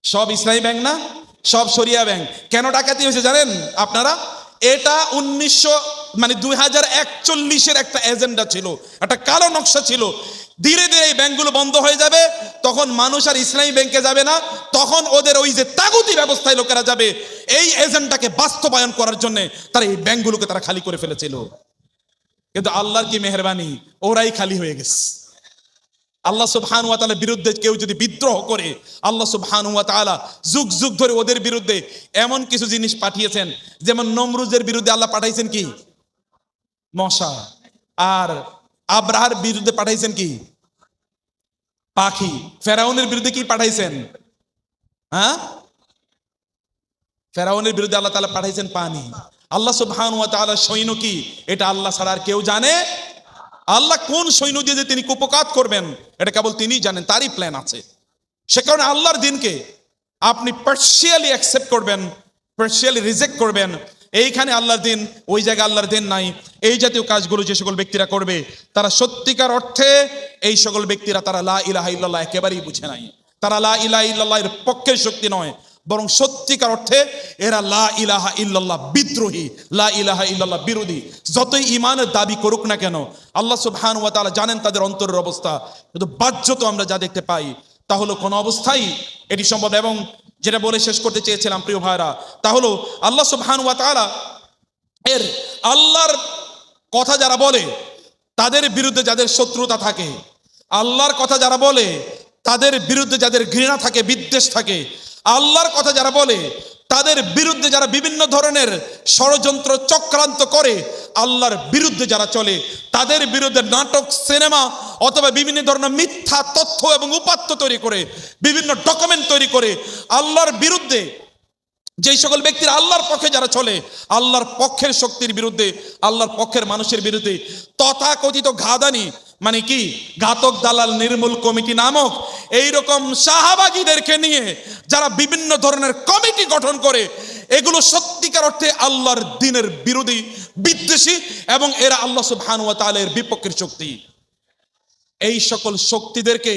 সব ইসলামী ব্যাংক না, সব শরিয়া ব্যাংক। কেন ডাকাতি হয়েছে জানেন আপনারা? এটা 2041 একটা এজেন্ডা ছিল, একটা কালো নকশা ছিল। ধীরে ধীরে এই ব্যাংকগুলো বন্ধ হয়ে যাবে, তখন মানুষ আর ইসলামী ব্যাংকে যাবে না, তখন ওদের ওই যে তাগুতি ব্যবস্থায় লোকেরা যাবে। এই এজেন্ডাকে বাস্তবায়ন করার জন্য তারা এই ব্যাংকগুলোকে তারা খালি করে ফেলেছিল। কিন্তু আল্লাহর কি মেহেরবানি, ওরাই খালি হয়ে গেছে। আল্লাহ সুবহানাহু ওয়া তাআলার বিরুদ্ধে কেউ যদি বিদ্রোহ করে, আল্লাহ সুবহানাহু ওয়া তাআলা যুগ যুগ ধরে ওদের বিরুদ্ধে এমন কিছু জিনিস পাঠিয়েছেন, যেমন নমরুজের বিরুদ্ধে আল্লাহ পাঠাইছেন কি? মশা। আর আব্রাহার বিরুদ্ধে পাঠাইছেন কি? পাখি। ফেরাউনের বিরুদ্ধে কি পাঠাইছেন? হ্যাঁ, ফেরাউনের বিরুদ্ধে আল্লাহ তাআলা পাঠাইছেন পানি। আল্লাহ সুবহানাহু ওয়া তাআলার সৈন্য কি, এটা আল্লাহ ছাড়া আর কেউ জানে? আল্লাহ কোন সৈন্য দিয়ে যে তিনি কুপকাত করবেন, এটা কেবল তিনিই জানেন, তারই প্ল্যান আছে। সে কারণে আল্লাহর দিনকে আপনি পার্শিয়ালি অ্যাকসেপ্ট করবেন, পার্শিয়ালি রিজেক্ট করবেন, এইখানে আল্লাহর দিন, ওই জায়গায় আল্লাহর দিন নাই। এই জাতীয় কাজগুলো যে সকল ব্যক্তিরা করবে, তারা সত্যিকার অর্থে এই সকল ব্যক্তিরা তারা লা ইলাহা ইল্লাল্লাহ একেবারেই বুঝে নাই। তারা লা ইলাহা ইল্লাল্লাহ এর পক্ষের শক্তি নয়, বরং সত্যিকার অর্থে এরা লা ইলাহা ইল্লাল্লাহ বিদ্রোহী, লা ইলাহা ইল্লাল্লাহ বিরোধী। যতই ঈমানের দাবি করুক না কেন, আল্লাহ সুবহানাহু ওয়া তাআলা জানেন তাদের অন্তরের অবস্থা। কিন্তু বাহ্যত আমরা যা দেখতে পাই তা হলো কোনো অবস্থায় এটি সম্ভব। এবং যেটা বলে শেষ করতে চেয়েছিলাম প্রিয় ভাইরা, তা হলো আল্লাহ সুবহানাহু ওয়া তাআলা এর আল্লাহর কথা যারা বলে তাদের বিরুদ্ধে যাদের শত্রুতা থাকে, আল্লাহর কথা যারা বলে তাদের বিরুদ্ধে যাদের ঘৃণা থাকে, বিদ্বেষ থাকে, আল্লাহর কথা যারা বলে তাদের বিরুদ্ধে যারা বিভিন্ন ধরনের ষড়যন্ত্র চক্রান্ত করে, আল্লাহর বিরুদ্ধে যারা চলে, তাদের বিরুদ্ধে নাটক, সিনেমা অথবা বিভিন্ন ধরনের মিথ্যা তথ্য এবং উপাত্ত তৈরি করে, বিভিন্ন ডকুমেন্ট তৈরি করে আল্লাহর বিরুদ্ধে যেই সকল ব্যক্তিরা আল্লাহর পক্ষে যারা চলে, আল্লাহর পক্ষের শক্তির বিরুদ্ধে, আল্লাহর পক্ষের মানুষের বিরুদ্ধে তথাকথিত ঘাদানি, মানে কি ঘাতক দালাল নির্মূল কমিটি নামক এইরকম শাহবাগীদেরকে নিয়ে যারা বিভিন্ন ধরনের কমিটি গঠন করে, এগুলো সত্যিকার অর্থে আল্লাহর দ্বীনের বিরোধী, বিদ্বেষী, এবং এরা আল্লাহ সুবহানাহু ওয়া তাআলার বিপক্ষের শক্তি। এই সকল শক্তিদেরকে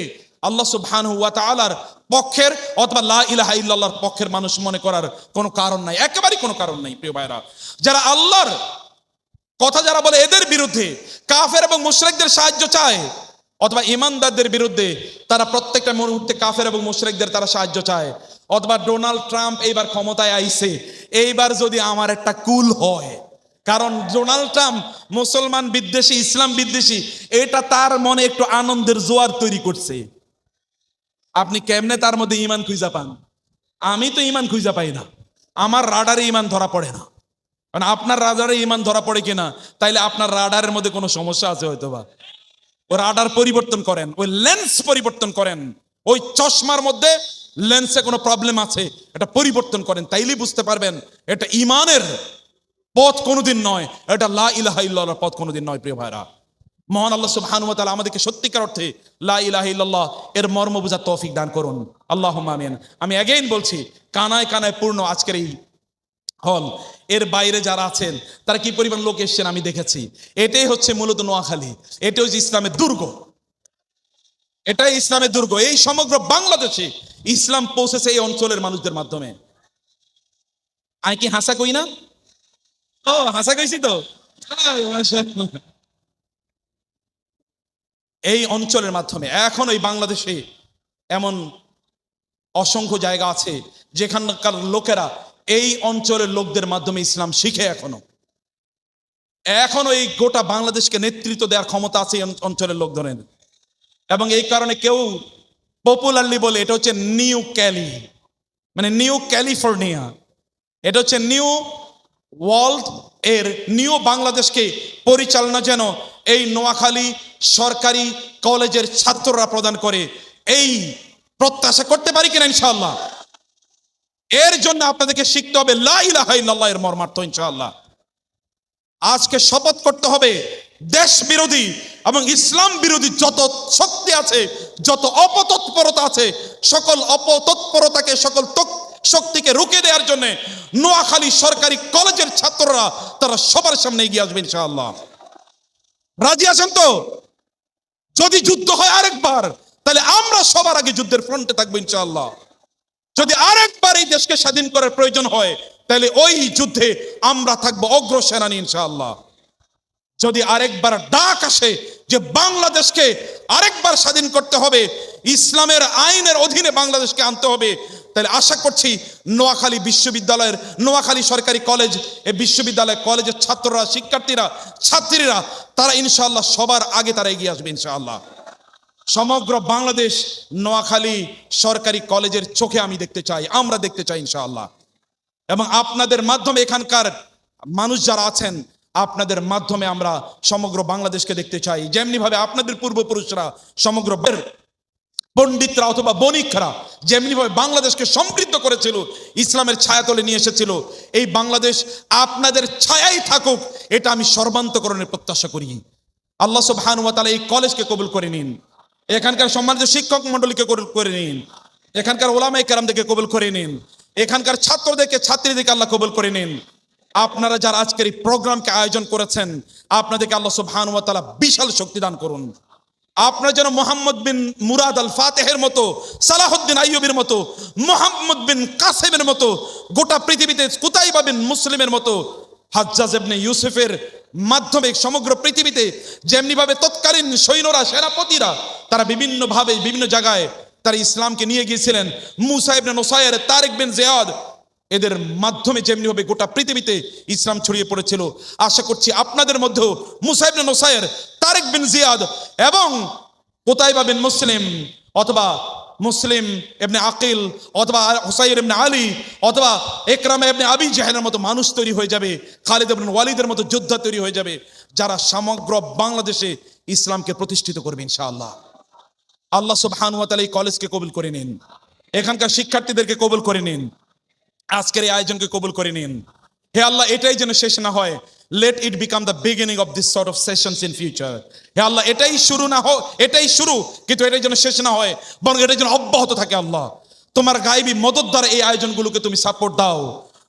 আল্লাহ সুবহানাহু ওয়া তাআলার পক্ষের অথবা লা ইলাহা ইল্লাল্লাহর পক্ষের মানুষ মনে করার কোনো কারণ নাই, একেবারেই কোনো কারণ নাই। প্রিয় ভাইরা, যারা আল্লাহর কথা যারা বলে এদের বিরুদ্ধে কাফের এবং মুশরিকদের সাহায্য চায়, অথবা ঈমানদারদের বিরুদ্ধে তারা প্রত্যেকটা মুহূর্তে কাফের এবং মুশরিকদের তারা সাহায্য চায়, অথবা ডোনাল্ড ট্রাম্প এইবার ক্ষমতায় আইছে, এইবার যদি আমার একটা কুল হয়, কারণ ডোনাল্ড ট্রাম্প মুসলমান বিদ্বেষী, ইসলাম বিদ্বেষী, এটা তার মনে একটু আনন্দের জোয়ার তৈরি করছে। আপনি কেমনে তার মধ্যে ঈমান খুঁজা পান? আমি তো ঈমান খুঁজা পাই না, আমার রাডারে ঈমান ধরা পড়ে না। কারণ আপনার রাডারে ঈমান ধরা পড়ে কিনা, তাইলে আপনার রাডারের মধ্যে কোনো সমস্যা আছে হয়তো বা। ও রাডার পরিবর্তন করেন, ওই লেন্স পরিবর্তন করেন, ওই চশমার মধ্যে লেন্সে কোনো প্রবলেম আছে, এটা পরিবর্তন করেন, তাইলেই বুঝতে পারবেন এটা ঈমানের পথ কোনোদিন নয়, এটা লা ইলাহা ইল্লাল্লাহর পথ কোনোদিন নয়। প্রিয় ভাইরা, মহান আল্লাহ সুবহানাহু ওয়া তাআলা আমাদেরকে সত্যিকার অর্থে লা ইলাহা ইল্লাল্লাহ এর মর্ম বোঝার তৌফিক দান করুন। আল্লাহুম্মা আমিন। আমি অ্যাগেইন বলছি, কানায় কানায় পূর্ণ আজকের এই হল, এর বাইরে যারা আছেন তারা কি পরিমাণ লোক এসছেন আমি দেখেছি। এটাই হচ্ছে মূলত নোয়াখালী, এটাই হচ্ছে ইসলামের দুর্গ, এটাই ইসলামের দুর্গ। এই সমগ্র বাংলাদেশে ইসলাম পৌঁছেছে এই অঞ্চলের মানুষদের মাধ্যমে। আমি কি হাসা কই না? ও হাসা কইছি তো। মাশাআল্লাহ। এই অঞ্চলের মাধ্যমে এখন ওই বাংলাদেশে এমন অসংখ্য জায়গা আছে যেখানকার লোকেরা এই অঞ্চলের লোকদের মাধ্যমে ইসলাম শিখে। এখনো এই গোটা বাংলাদেশকে নেতৃত্ব দেওয়ার ক্ষমতা আছে এই অঞ্চলের লোকজনের। এবং এই কারণে কেউ পপুলারলি বলে এটা হচ্ছে নিউ ক্যালি, মানে নিউ ক্যালিফোর্নিয়া। এটা হচ্ছে নিউ ওয়ার্ল্ড এর নিউ বাংলাদেশকে পরিচালনা যেন এই নোয়াখালী সরকারি কলেজের ছাত্ররা প্রদান করে, এই প্রত্যাশা করতে পারি কিনা ইনশাআল্লাহ। এর জন্য আপনাদেরকে শিখতে হবে লা ইলাহা ইল্লাল্লাহ এর মর্মার্থ ইনশাআল্লাহ। আজকে শপথ করতে হবে দেশ বিরোধী এবং ইসলাম বিরোধী যত শক্তি আছে, যত অপতৎপরতা আছে, সকল অপতৎপরতাকে, সকল শক্তিকে রুখে দেওয়ার জন্য নোয়াখালী সরকারি কলেজের ছাত্ররা তারা সবার সামনে এগিয়ে আসবে ইনশাআল্লাহ। রাজি আছেন তো? যদি যুদ্ধ হয় আরেকবার, তাহলে আমরা সবার আগে যুদ্ধের ফ্রন্টে থাকবো ইনশাআল্লাহ। যদি আরেকবার এই দেশকে স্বাধীন করার প্রয়োজন হয়, তাহলে ওই যুদ্ধে আমরা থাকবো অগ্রসেনানী ইনশাআল্লাহ। যদি আরেকবার ডাক আসে যে বাংলাদেশকে আরেকবার স্বাধীন করতে হবে, ইসলামের আইনের অধীনে বাংলাদেশকে আনতে হবে, তাহলে আশা করছি নোয়াখালী বিশ্ববিদ্যালয়ের, নোয়াখালী সরকারি কলেজ, এই বিশ্ববিদ্যালয় কলেজের ছাত্ররা, শিক্ষার্থীরা, ছাত্রীরা তারা ইনশাআল্লাহ সবার আগে তারা এগিয়ে আসবে ইনশাআল্লাহ। সমগ্র বাংলাদেশ নোয়াখালী সরকারি কলেজের চোখে আমি দেখতে চাই, আমরা দেখতে চাই ইনশাআল্লাহ। এবং আপনাদের মাধ্যমে, এখানকার মানুষ যারা আছেন আপনাদের মাধ্যমে আমরা সমগ্র বাংলাদেশকে দেখতে চাই। যেমনি ভাবে আপনাদের পূর্বপুরুষরা, সমগ্র পণ্ডিতরা অথবা বণিকরা যেমনি ভাবে বাংলাদেশকে সমৃদ্ধ করেছিল, ইসলামের ছায়াতলে নিয়ে এসেছিল, এই বাংলাদেশ আপনাদের ছায়াই থাকুক, এটা আমি সর্বান্তকরণের প্রত্যাশা করি। আল্লাহ সুবহানাহু ওয়া তাআলা এই কলেজকে কবুল করে নিন, এখানকার সম্মানিত শিক্ষক মণ্ডলীকে কবুল করে নিন, এখানকার ওলামায়ে কেরামদেরকে কবুল করে নিন, এখানকার ছাত্রদেরকে, ছাত্রীদেরকে আল্লাহ কবুল করে নিন। আপনারা যারা আজকের এই প্রোগ্রামকে আয়োজন করেছেন, আপনাদেরকে আল্লাহ সুবহানাহু ওয়া তাআলা বিশাল শক্তি দান করুন। আপনারা যেন মোহাম্মদ বিন মুরাদ আল ফাতেহের মতো, সালাহুদ্দিন আইয়ুবের মতো, মোহাম্মদ বিন কাসেমের মতো, গোটা পৃথিবীতে কুতাইবা বিন মুসলিমের মতো, হাজ্জাজ ইবনে ইউসুফের মাধ্যমে সমগ্র পৃথিবীতে যেমনি ভাবে তৎকালীন সৈন্যরা, সেনাপতিরা তারা বিভিন্ন ভাবে বিভিন্ন জায়গায় তারা ইসলামকে নিয়ে গিয়েছিলেন, মুসা ইবনে নুসাইর, তারিক বিন জিয়াদ, এদের মাধ্যমে যেমনি ভাবে গোটা পৃথিবীতে ইসলাম ছড়িয়ে পড়েছিল, আশা করছি আপনাদের মধ্যেও মুসা ইবনে নুসাইর, তারিক বিন জিয়াদ এবং কুতাইবা বিন মুসলিম অথবা মুসলিম ইবনে আকিল অথবা হুসাইর ইবনে আলী অথবা ইকরামা ইবনে আবি জাহলের মতো মানুষ তৈরি হয়ে যাবে, খালিদ ইবনে ওয়ালিদের মতো যোদ্ধা তৈরি হয়ে যাবে, যারা সমগ্র বাংলাদেশে ইসলামকে প্রতিষ্ঠিত করবে ইনশাআল্লাহ। আল্লাহ সুবহানাহু ওয়া তাআলা এই কলেজকে কবুল করে নিন, এখানকার শিক্ষার্থীদেরকে কবুল করে নিন, আজকের এই আয়োজনকে কবুল করে নিন। হে আল্লাহ, এটাই যেন শেষ না হয়। Let it become the beginning of this sort of sessions in future. হে আল্লাহ, এটাই শুরু না হোক, এটাই শুরু, কিন্তু এটাই যেন শেষ না হয়, বরং এটাই যেন অব্যাহত থাকে। আল্লাহ, তোমার গায়েবী মদদ দ্বারা এই আয়োজনগুলোকে তুমি সাপোর্ট দাও।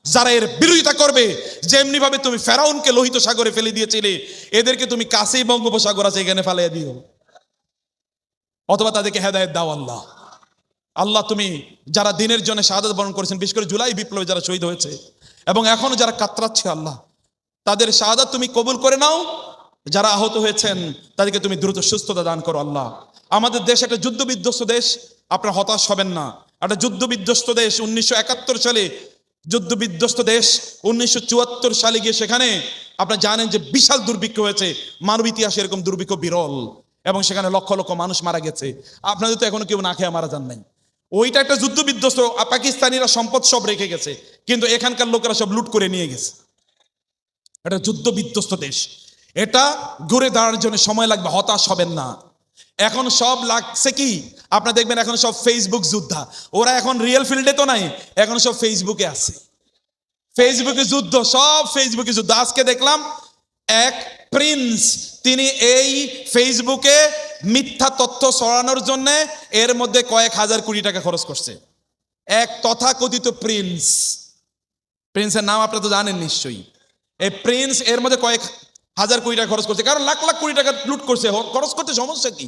যারা এর বিরোধিতা করবে, যেমনি ভাবে তুমি ফেরাউনকে লোহিত সাগরে ফেলে দিয়েছিলে, এদেরকে তুমি কাছেই বঙ্গোপসাগর আছে এখানে ফেলিয়ে দিও, অথবা তাদেরকে হেদায়েত দাও। আল্লাহ, আল্লাহ তুমি যারা দিনের জন্য শাহাদাত বরণ করেছেন, বিশেষ করে জুলাই বিপ্লবে যারা শহীদ হয়েছে এবং এখনো যারা কাতরাচ্ছে, আল্লাহ তাদের শাহাদাত তুমি কবুল করে নাও। যারা আহত হয়েছেন তাদেরকে তুমি দ্রুত সুস্থতা দান করো। আল্লাহ, আমাদের দেশ একটা যুদ্ধ বিধ্বস্ত দেশ, আপনারা হতাশ হবেন না। একটা যুদ্ধ বিধ্বস্ত দেশ, 1971 সালে যুদ্ধ বিধ্বস্ত দেশ, 1974 সালে গিয়ে সেখানে আপনারা জানেন যে বিশাল দুর্ভিক্ষ হয়েছে, মানব ইতিহাসে এরকম দুর্ভিক্ষ বিরল, এবং সেখানে লক্ষ লক্ষ মানুষ মারা গেছে। আপনাদের তো এখনো কেউ না খেয়ে মারা যান নাই। ওইটা একটা যুদ্ধ বিধ্বস্ত, পাকিস্তানিরা সম্পদ সব রেখে গেছে, কিন্তু এখানকার লোকেরা সব লুট করে নিয়ে গেছে। এটা যুদ্ধ বিধ্বস্ত দেশ, এটা ঘুরে দাঁড়ানোর জন্য সময় লাগবে, হতাশ হবেন না। এখন সব লাগছে কি, আপনারা দেখবেন এখন সব ফেসবুক যোদ্ধা, ওরা এখন রিয়েল ফিল্ডে তো নাই, এখন সব ফেসবুকে আছে, ফেসবুকে যুদ্ধ, সব ফেসবুকে যুদ্ধ। আজকে দেখলাম এক প্রিন্স, তিনি এই ফেসবুকে মিথ্যা তথ্য ছড়ানোর জন্য এর মধ্যে কয়েক হাজার কোটি টাকা খরচ করছে। এক তথাকথিত প্রিন্স, প্রিন্সের নাম আপনারা তো জানেন নিশ্চয়ই। এই প্রিন্স এর মধ্যে কয়েক হাজার কোটি টাকা খরচ করছে, কারণ লাখ লাখ কোটি টাকা লুট করছে। খরচ করতে সমস্যা কি?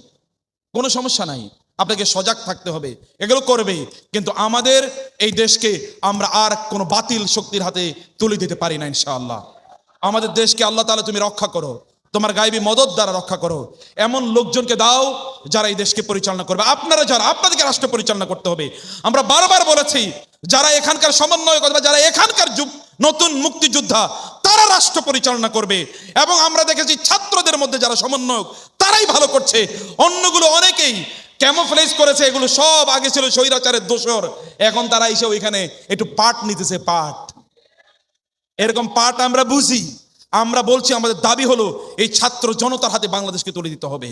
কোনো সমস্যা নাই, আপনাকে সজাগ থাকতে হবে, এগুলো করবেই। কিন্তু আমাদের এই দেশকে আমরা আর কোনো বাতিল শক্তির হাতে তুলে দিতে পারি না ইনশাআল্লাহ। আমাদের দেশকে আল্লাহ তাআলা তুমি রক্ষা করো, তোমার গায়েবী মদদ দ্বারা রক্ষা করো। এমন লোকজনকে দাও যারা এই দেশকে পরিচালনা করবে। আপনারা যারা, আপনাদেরকে রাষ্ট্র পরিচালনা করতে হবে। আমরা বারবার বলেছি, যারা এখানকার সমন্বয়ক অথবা যারা এখানকার নতুন মুক্তিযোদ্ধা, তারা রাষ্ট্র পরিচালনা করবে। এবং আমরা দেখেছি ছাত্রদের মধ্যে যারা সমন্বয়ক, তারাই ভালো করছে। অন্যগুলো অনেকেই ক্যামোফ্লেজ করেছে, এগুলো সব আগে ছিল স্বৈরাচারের দোসর, এখন তারা এসে ওইখানে একটু পাট নিতেছে, পাট। এরকম পাট আমরা বুঝি। আমরা বলছি, আমাদের দাবি হলো এই ছাত্র জনতার হাতে বাংলাদেশকে তুলে দিতে হবে।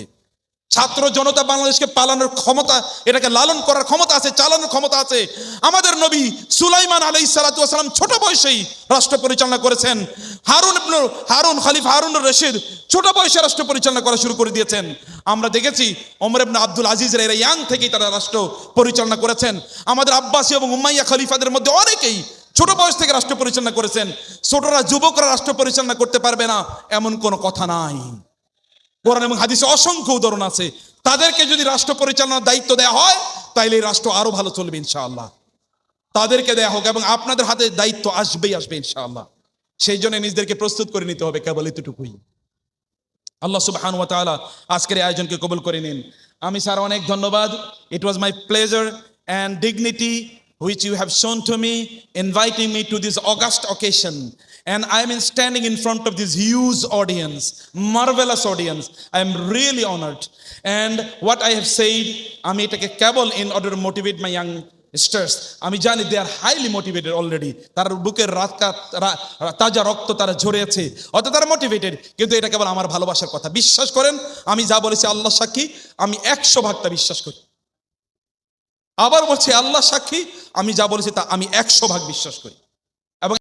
ছাত্র জনতা বাংলাদেশকে পালানোর ক্ষমতা, এটাকে লালন করার ক্ষমতা আছে, চালানোর ক্ষমতা আছে। আমাদের নবী সুলাইমান আলাইহিস সালাতু ওয়াস সালাম ছোট বয়সেই রাষ্ট্র পরিচালনা করেছেন। খলিফা হারুন রশিদ ছোট বয়সে রাষ্ট্র পরিচালনা করা শুরু করে দিয়েছেন। আমরা দেখেছি ওমর ইবনে আব্দুল আজিজের এরা ইয়াং থেকেই তারা রাষ্ট্র পরিচালনা করেছেন। আমাদের আব্বাসী এবং উমাইয়া খলিফাদের মধ্যে অনেকেই ছোট বয়স থেকে রাষ্ট্র পরিচালনা করেছেন। ছোটরা, যুবকরা রাষ্ট্র পরিচালনা করতে পারবে না এমন কোনো কথা নাই। কোরআন এবং হাদিসে অসংখ্য উদাহরণ আছে। তাদেরকে যদি রাষ্ট্র পরিচালনার দায়িত্ব দেওয়া হয়, তাইলে এই রাষ্ট্র আরো ভালো চলবে ইনশাআল্লাহ। তাদেরকে দেয়া হোক, এবং আপনাদের হাতে দায়িত্ব আসবে ইনশাআল্লাহ। সেই জন্য নিজেদেরকে প্রস্তুত করে নিতে হবে, কেবল এতটুকুই। আল্লাহ সুবহানাহু ওয়া তাআলা আজকের এই আয়োজনকে কবুল করে নিন। আমি স্যার অনেক ধন্যবাদ। It was my pleasure and dignity which you have shown to me, inviting me to this august occasion. And I am standing in front of this huge audience, marvelous audience. I am really honored. And what I have said, আমি এটাকে কেবল in order to motivate my young stars. আমি জানি they are highly motivated already. তার বুকের তাজা রক্ত তারা ঝরেছে, অর্থাৎ তারা মোটিভেটেড। কিন্তু এটা কেবল আমার ভালোবাসার কথা। বিশ্বাস করেন, আমি যা বলেছি আল্লাহ সাক্ষী, আমি 100% তা বিশ্বাস করি। আবার বলছি, আল্লাহ সাক্ষী, আমি যা বলেছি তা আমি 100% বিশ্বাস করি।